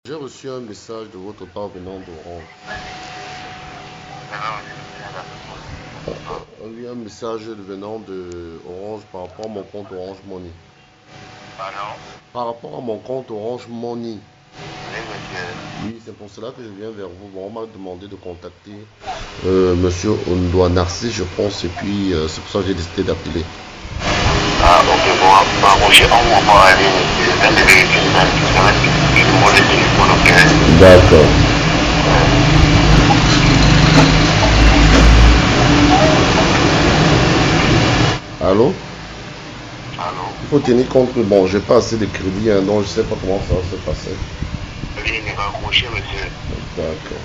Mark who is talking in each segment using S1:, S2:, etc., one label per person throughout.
S1: J'ai reçu un message de votre part venant d'Orange. Oui, un message venant de Orange par rapport à mon compte Orange Money.
S2: Pardon?
S1: Par rapport à mon compte Orange Money.
S2: Oui, monsieur.
S1: Oui, c'est pour cela que je viens vers vous. Bon, on m'a demandé de contacter Monsieur Ondoa Narcisse, je pense, et puis c'est pour ça que j'ai décidé d'appeler.
S2: Ah, ok, bon, j'ai un moment à aller, monsieur. Je viens de vérifier dans le système le numéro de téléphone, ok?
S1: D'accord. Allô?
S2: Allô?
S1: Il faut tenir compte que bon, j'ai pas assez de crédit, hein, donc je sais pas comment ça va se passer.
S2: Veuillez me raccrocher, monsieur.
S1: D'accord.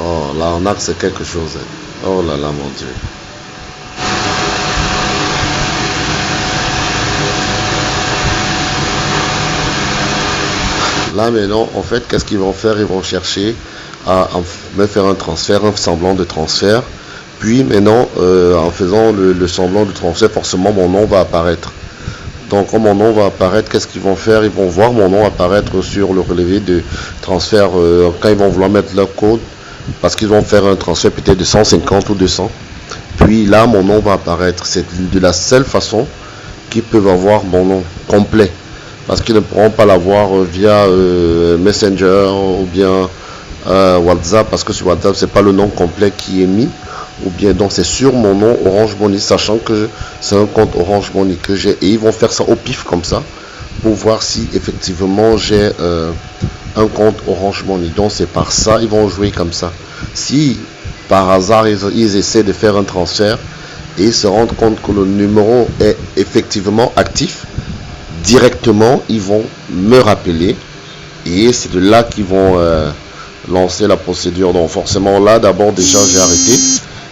S1: Oh, l'arnaque, c'est quelque chose, hein. Oh là là, mon Dieu. Là maintenant, en fait, qu'est-ce qu'ils vont faire? Ils vont chercher à me faire un transfert, un semblant de transfert. Puis maintenant, en faisant le semblant de transfert, forcément mon nom va apparaître. Donc quand mon nom va apparaître, qu'est-ce qu'ils vont faire? Ils vont voir mon nom apparaître sur le relevé de transfert quand ils vont vouloir mettre leur code. Parce qu'ils vont faire un transfert peut-être de 150 ou 200. Puis là, mon nom va apparaître. C'est de la seule façon qu'ils peuvent avoir mon nom complet. Parce qu'ils ne pourront pas l'avoir via Messenger ou bien WhatsApp, parce que sur WhatsApp, c'est pas le nom complet qui est mis. Ou bien donc c'est sur mon nom Orange Money, sachant que c'est un compte Orange Money que j'ai. Et ils vont faire ça au pif comme ça, pour voir si effectivement j'ai un compte Orange Money. Donc c'est par ça, ils vont jouer comme ça. Si par hasard ils essaient de faire un transfert et ils se rendent compte que le numéro est effectivement actif, directement ils vont me rappeler et c'est de là qu'ils vont lancer la procédure. Donc forcément là d'abord déjà j'ai arrêté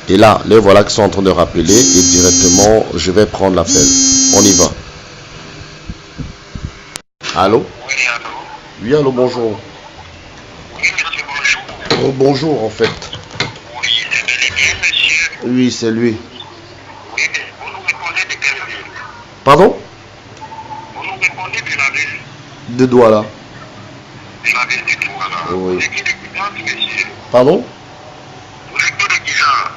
S1: et là les voilà qui sont en train de rappeler et directement je vais prendre l'appel. On y va. Allô?
S2: Oui, allô?
S1: Oui, allô, bonjour.
S2: Oui, monsieur, bonjour.
S1: Oh, bonjour en fait.
S2: Oui, c'est bel et bien, monsieur.
S1: Oui, c'est lui.
S2: Oui, mais vous nous répondez de quelle ville?
S1: Pardon?
S2: Vous nous répondez de la ville?
S1: De Douala.
S2: De la ville de Douala.
S1: Oui.
S2: Vous êtes qui de Guidance, monsieur?
S1: Pardon?
S2: Vous êtes qui de Guidance?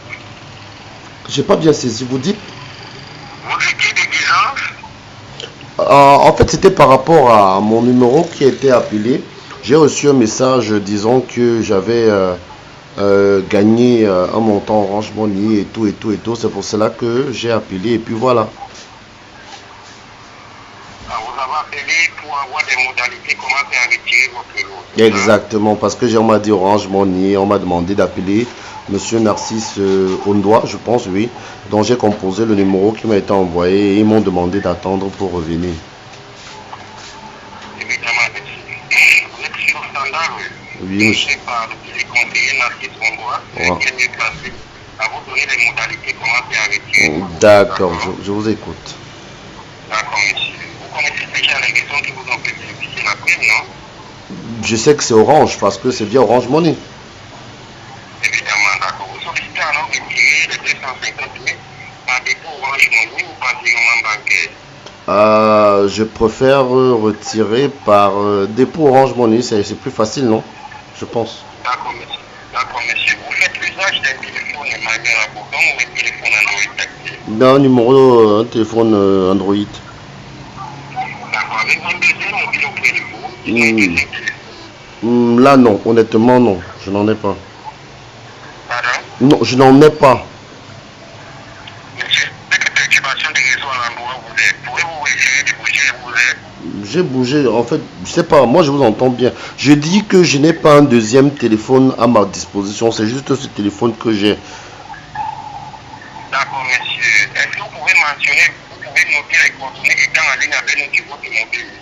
S1: J'ai pas bien saisi, vous dites?
S2: Vous êtes qui de Guidance?
S1: En fait, c'était par rapport à mon numéro qui a été appelé. J'ai reçu un message disant que j'avais gagné un montant Orange Money et tout et tout et tout. C'est pour cela que j'ai appelé et puis voilà.
S2: Ah, vous avez appelé pour avoir des modalités, comment faire retirer votre lot. C'est ça?
S1: Exactement, parce que on m'a dit Orange Money, on m'a demandé d'appeler Monsieur Narcisse Ondoa, je pense, oui. Donc j'ai composé le numéro qui m'a été envoyé et ils m'ont demandé d'attendre pour revenir.
S2: Évidemment, monsieur. Vous êtes sur le standard, oui.
S1: Oui, monsieur.
S2: C'est par le téléconseiller Narcisse Ondoa,
S1: Ouais.
S2: qui est mieux placé à vous donner les modalités, comment faire retirer votre lot.
S1: D'accord, je vous écoute.
S2: D'accord, monsieur. Vous connaissez déjà les raisons qui vous ont fait bénéficier la prime, non?
S1: Je sais que c'est Orange parce que c'est bien Orange Money.
S2: Évidemment, d'accord. Vous sollicitez alors retirer les 250 000 par dépôt Orange Money ou par virement bancaire?
S1: Je préfère retirer par dépôt Orange Money, c'est plus facile, non? Je pense.
S2: D'accord, monsieur. D'accord, monsieur. Vous faites l'usage d'un téléphone manuel à bouton ou un téléphone Android tactile?
S1: D'un numéro, un téléphone Android.
S2: D'accord. Avec un deuxième mobile auprès de vous, un deuxième téléphone.
S1: Là, non. Honnêtement, non. Je n'en ai pas.
S2: Pardon?
S1: Non, je n'en ai pas.
S2: Monsieur, cette perturbation du réseau à l'endroit où vous êtes, pourrez-vous essayer de bouger où vous êtes?
S1: J'ai bougé. En fait, je sais pas. Moi, je vous entends bien. Je dis que je n'ai pas un deuxième téléphone à ma disposition. C'est juste ce téléphone que j'ai.
S2: D'accord, monsieur. Est-ce que vous pouvez mentionner, vous pouvez noter les coordonnées étant en ligne avec nous sur votre mobile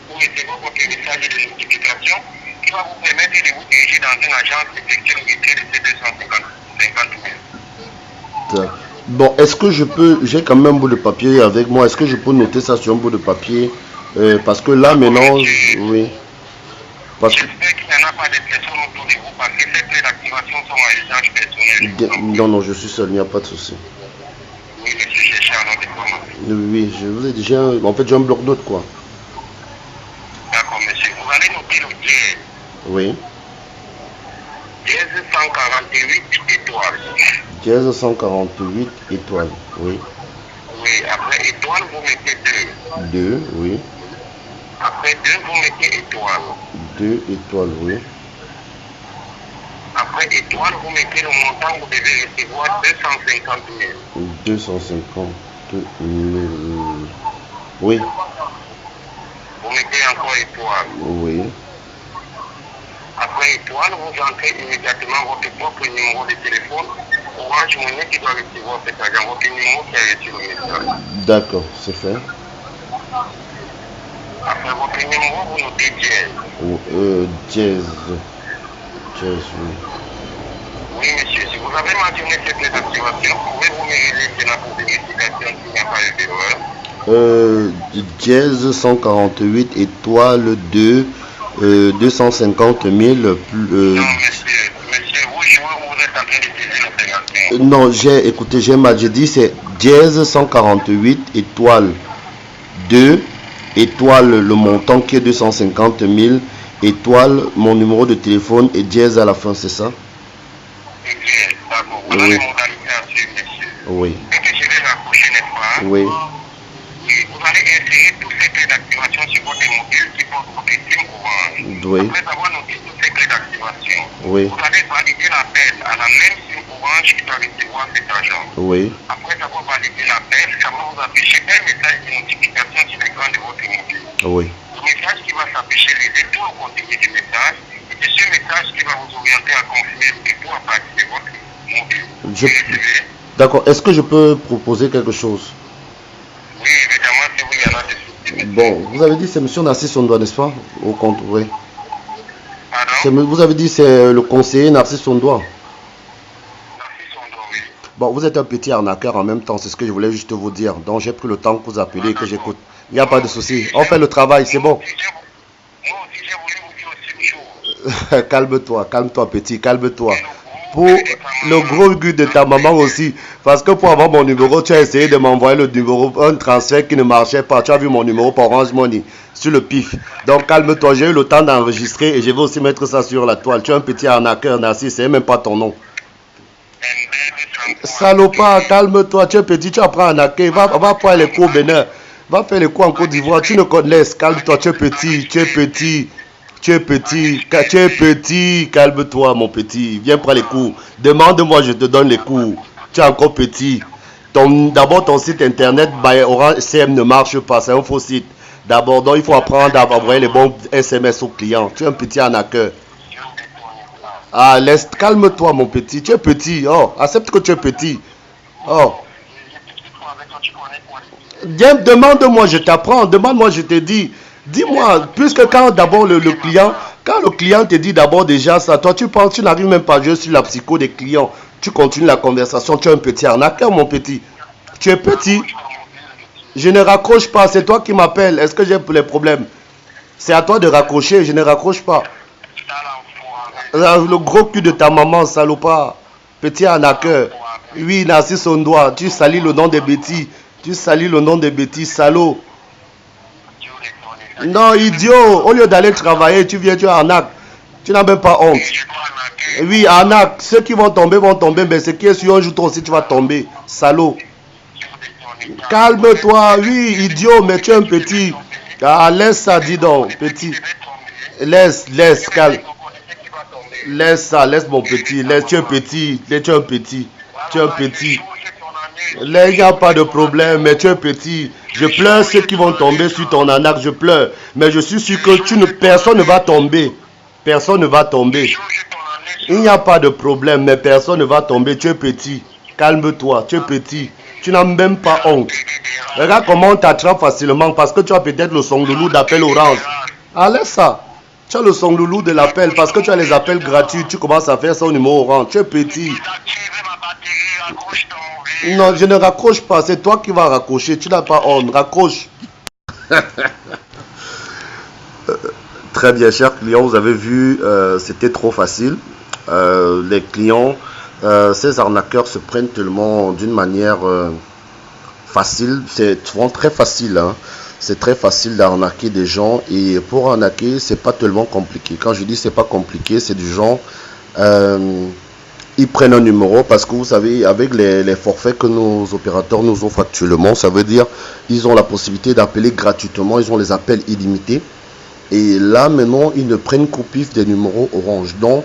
S2: pour recevoir votre message de notification qui va vous permettre de vous diriger dans une agence effectuer le retrait de ces 250 000.
S1: Bon, est-ce que je peux, j'ai quand même un bout de papier avec moi, est-ce que je peux noter ça sur un bout de papier? Parce que là maintenant, oui. Parce que,
S2: J'espère qu'il n'y en a pas de personnes autour de vous parce que c'est très actif activations sont à usage personnel.
S1: Non, non, je suis seul, il n'y a pas de souci.
S2: Oui, monsieur, cherchez un autre information.
S1: Oui, je vous ai déjà... En fait, j'ai un bloc-notes, quoi.
S2: D'accord, monsieur. Vous allez noter le dièse.
S1: Oui.
S2: Dièse 148 étoiles.
S1: Dièse 148 étoiles, oui.
S2: Oui, après étoile, vous mettez 2.
S1: 2, oui.
S2: Après 2, vous mettez étoile.
S1: 2 étoiles, oui.
S2: Après étoile, vous mettez le montant, vous devez recevoir 250 000.
S1: 250 000. Oui.
S2: Vous mettez encore étoile.
S1: Oui.
S2: Après étoile, vous entrez immédiatement votre propre numéro de téléphone. Orange Money qui doit recevoir cet argent. Votre numéro qui a reçu le message.
S1: D'accord, c'est fait.
S2: Après votre numéro, vous notez dièse.
S1: Dièse. Dièse, oui.
S2: Oui, monsieur, si vous avez mentionné cette désactivation, pouvez-vous me relayer cela pour vérification qu'il n'y a pas eu d'erreur?
S1: Dièse 148 étoile 2 250 000
S2: Non, monsieur, vous jouez ou vous êtes en train de saisir l'opération?
S1: non, j'ai mal, j'ai dit c'est dièse 148 étoile 2 étoile le montant qui est 250 000 étoile mon numéro de téléphone et dièse à la fin, c'est ça?
S2: Dièse, d'accord. Voilà les modalités à suivre, monsieur.
S1: Oui.
S2: Dès que je vais raccrocher, n'est-ce pas?
S1: Oui.
S2: Oui, vous allez insérer tous ces clés d'activation sur votre mobile qui porte votre SIM Orange.
S1: Oui.
S2: Après avoir noté toutes ces clés d'activation,
S1: Oui.
S2: vous allez valider l'appel à la même SIM Orange qui doit recevoir cet argent.
S1: Oui.
S2: Après avoir validé l'appel, ça va vous afficher un message de notification sur l'écran de votre mobile.
S1: Oui.
S2: Le message qui va s'afficher, lisez tout le contenu du message, et c'est ce message qui va vous orienter à confirmer le dépôt à partir de votre mobile. Vous recevez?
S1: D'accord, est-ce que je peux proposer quelque chose?
S2: Oui, évidemment, si vous y en a des soucis.
S1: Bon, vous avez dit c'est M. Narcisse Ondoa, n'est-ce pas? Au compte, oui.
S2: Pardon?
S1: Vous avez dit c'est le conseiller Narcisse Ondoa.
S2: Narcisse Ondoa, oui.
S1: Bon, vous êtes un petit arnaqueur en même temps, c'est ce que je voulais juste vous dire. Donc j'ai pris le temps que vous appelez et que j'écoute. Il n'y a pas de souci. On fait le travail, c'est bon.
S2: Moi aussi, j'ai voulu vous dire aussi une chose.
S1: Calme-toi, calme-toi petit, calme-toi. Pour le gros but de ta maman aussi. Parce que pour avoir mon numéro, tu as essayé de m'envoyer le numéro, un transfert qui ne marchait pas. Tu as vu mon numéro par Orange Money sur le pif. Donc calme-toi, j'ai eu le temps d'enregistrer et je vais aussi mettre ça sur la toile. Tu es un petit arnaqueur, Narcisse, c'est même pas ton nom. Salopard, calme-toi, tu es petit, tu apprends à arnaquer. Va faire les cours au Bénin. Va faire les cours en Côte d'Ivoire. Tu ne connais, calme-toi, tu es petit, tu es petit. Tu es petit, calme-toi mon petit, viens prendre les cours. Demande-moi, je te donne les cours. Tu es encore petit. D'abord ton site internet Orange CM ne marche pas, c'est un faux site. D'abord, donc il faut apprendre à envoyer les bons SMS aux clients. Tu es un petit arnaqueur. Ah, calme-toi mon petit, tu es petit. Oh, accepte que tu es petit. Oh. Viens, demande-moi, je t'apprends. Demande-moi, je te dis. Dis-moi, puisque quand d'abord le client te dit d'abord déjà ça, toi tu penses, tu n'arrives même pas à jouer sur la psycho des clients. Tu continues la conversation, tu es un petit arnaqueur mon petit. Tu es petit. Je ne raccroche pas, c'est toi qui m'appelles. Est-ce que j'ai les problèmes? C'est à toi de raccrocher, je ne raccroche pas. Le gros cul de ta maman, salopard. Petit arnaqueur. Oui, Narcisse Ondoa, tu salis le nom des bêtises. Tu salis le nom des bêtises, salaud. Non, idiot, au lieu d'aller travailler, tu viens, tu arnaques. Tu n'as même pas honte. Oui, arnaque. Ceux qui vont tomber, mais ce qui est sur un jour, toi aussi, tu vas tomber. Salaud. Calme-toi, oui, idiot, mais tu es un petit. Ah, laisse ça, dis donc, petit. Laisse, calme. Laisse ça, laisse mon petit. Laisse, tu es petit. Tu es un petit. Tu es un petit. Là, il n'y a pas de problème, mais tu es petit. Je pleure ceux qui vont tomber sur ton arnaque, je pleure. Mais je suis sûr que personne ne va tomber. Personne ne va tomber. Il n'y a pas de problème, mais personne ne va tomber. Tu es petit. Calme-toi, tu es petit. Tu n'as même pas honte. Regarde comment on t'attrape facilement parce que tu as peut-être le son loulou d'appel Orange. Allez ça. Tu as le son loulou de l'appel parce que tu as les appels gratuits. Tu commences à faire ça au numéro Orange. Tu es petit. Non, je ne raccroche pas. C'est toi qui vas raccrocher. Tu n'as pas honte. Raccroche. Très bien, chers clients. Vous avez vu, c'était trop facile. les clients, ces arnaqueurs se prennent tellement d'une manière facile, c'est souvent très facile, hein. C'est très facile d'arnaquer des gens, et pour arnaquer, c'est pas tellement compliqué. Quand je dis c'est pas compliqué, c'est du genre, ils prennent un numéro, parce que vous savez, avec les forfaits que nos opérateurs nous offrent actuellement, ça veut dire ils ont la possibilité d'appeler gratuitement, ils ont les appels illimités. Et là, maintenant, ils ne prennent qu'au pif des numéros Orange. Donc,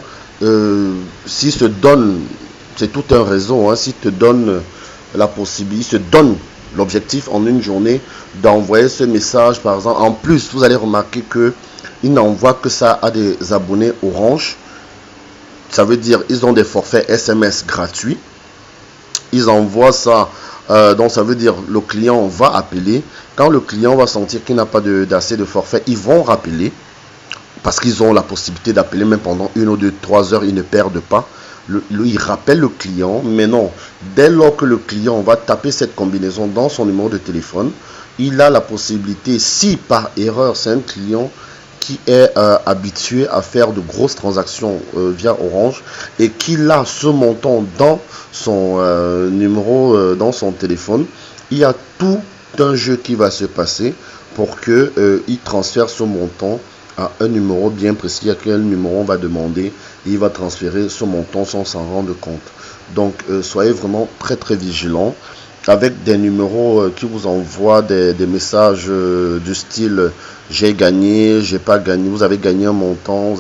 S1: s'ils se donnent, c'est tout un réseau, hein, s'ils te donnent la possibilité, ils se donnent l'objectif en une journée d'envoyer ce message, par exemple. En plus, vous allez remarquer qu'ils n'envoient que ça à des abonnés Orange. Ça veut dire ils ont des forfaits SMS gratuits. Ils envoient ça, donc ça veut dire le client va appeler. Quand le client va sentir qu'il n'a pas d'assez de forfait, ils vont rappeler, parce qu'ils ont la possibilité d'appeler même pendant 1 ou 2, 3 heures, ils ne perdent pas. Ils rappellent le client, mais non, dès lors que le client va taper cette combinaison dans son numéro de téléphone, il a la possibilité, si par erreur c'est un client qui est habitué à faire de grosses transactions via Orange, et qu'il a ce montant dans son numéro, dans son téléphone, il y a tout un jeu qui va se passer pour qu'il transfère ce montant à un numéro bien précis, à quel numéro on va demander, et il va transférer ce montant sans s'en rendre compte. Donc soyez vraiment très très vigilants avec des numéros qui vous envoient des messages du style j'ai gagné, j'ai pas gagné, vous avez gagné un montant,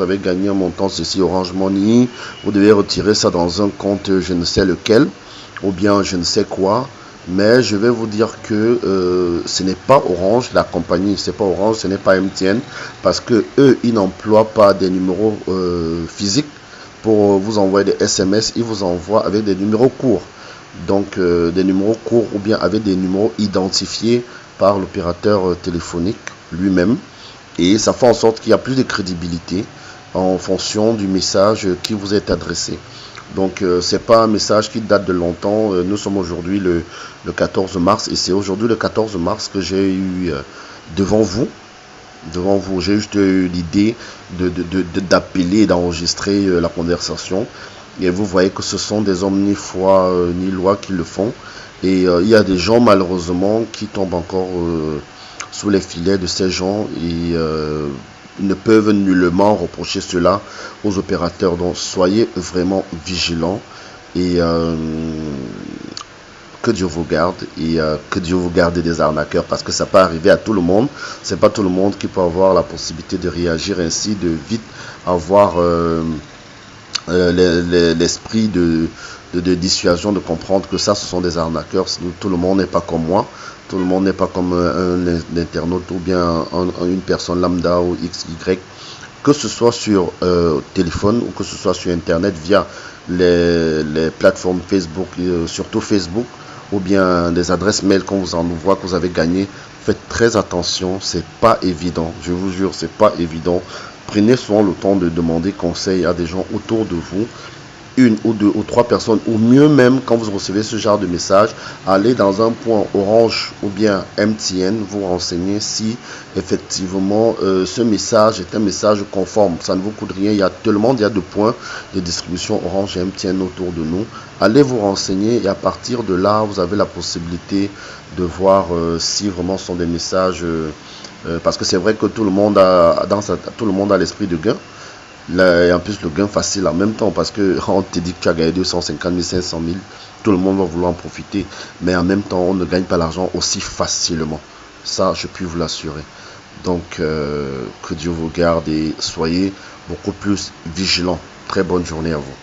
S1: ceci Orange Money, vous devez retirer ça dans un compte je ne sais lequel, ou bien je ne sais quoi. Mais je vais vous dire que ce n'est pas Orange, la compagnie, c'est pas Orange, ce n'est pas MTN, parce que eux, ils n'emploient pas des numéros physiques pour vous envoyer des SMS, ils vous envoient avec des numéros courts. Donc des numéros courts, ou bien avec des numéros identifiés par l'opérateur téléphonique lui-même. Et ça fait en sorte qu'il y a plus de crédibilité en fonction du message qui vous est adressé. Donc c'est pas un message qui date de longtemps. Nous sommes aujourd'hui le 14 mars, et c'est aujourd'hui le 14 mars que j'ai eu devant vous, j'ai juste eu l'idée d'appeler et d'enregistrer la conversation. Et vous voyez que ce sont des hommes ni foi ni loi qui le font. Et il y a des gens malheureusement qui tombent encore sous les filets de ces gens, et ne peuvent nullement reprocher cela aux opérateurs. Donc soyez vraiment vigilants, et que Dieu vous garde, et que Dieu vous garde des arnaqueurs, parce que ça peut arriver à tout le monde. C'est pas tout le monde qui peut avoir la possibilité de réagir ainsi, de vite avoir l'esprit de dissuasion, de comprendre que ça, ce sont des arnaqueurs. Tout le monde n'est pas comme moi. Tout le monde n'est pas comme un internaute, ou bien une personne lambda ou XY. Que ce soit sur téléphone, ou que ce soit sur Internet via les plateformes Facebook, surtout Facebook, ou bien des adresses mail qu'on vous envoie, que vous avez gagné. Faites très attention, c'est pas évident. Je vous jure, c'est pas évident. Prenez souvent le temps de demander conseil à des gens autour de vous, 1 ou 2 ou 3 personnes, ou mieux même, quand vous recevez ce genre de message, allez dans un point Orange ou bien MTN, vous renseignez si effectivement ce message est un message conforme. Ça ne vous coûte rien, il y a de points de distribution Orange et MTN autour de nous. Allez vous renseigner, et à partir de là, vous avez la possibilité de voir si vraiment ce sont des messages, parce que c'est vrai que tout le monde a l'esprit de gain. Là, et en plus le gain facile en même temps, parce que on te dit que tu as gagné 250 000, 500 000, tout le monde va vouloir en profiter, mais en même temps on ne gagne pas l'argent aussi facilement, ça je puis vous l'assurer. Donc que Dieu vous garde, et soyez beaucoup plus vigilants. Très bonne journée à vous.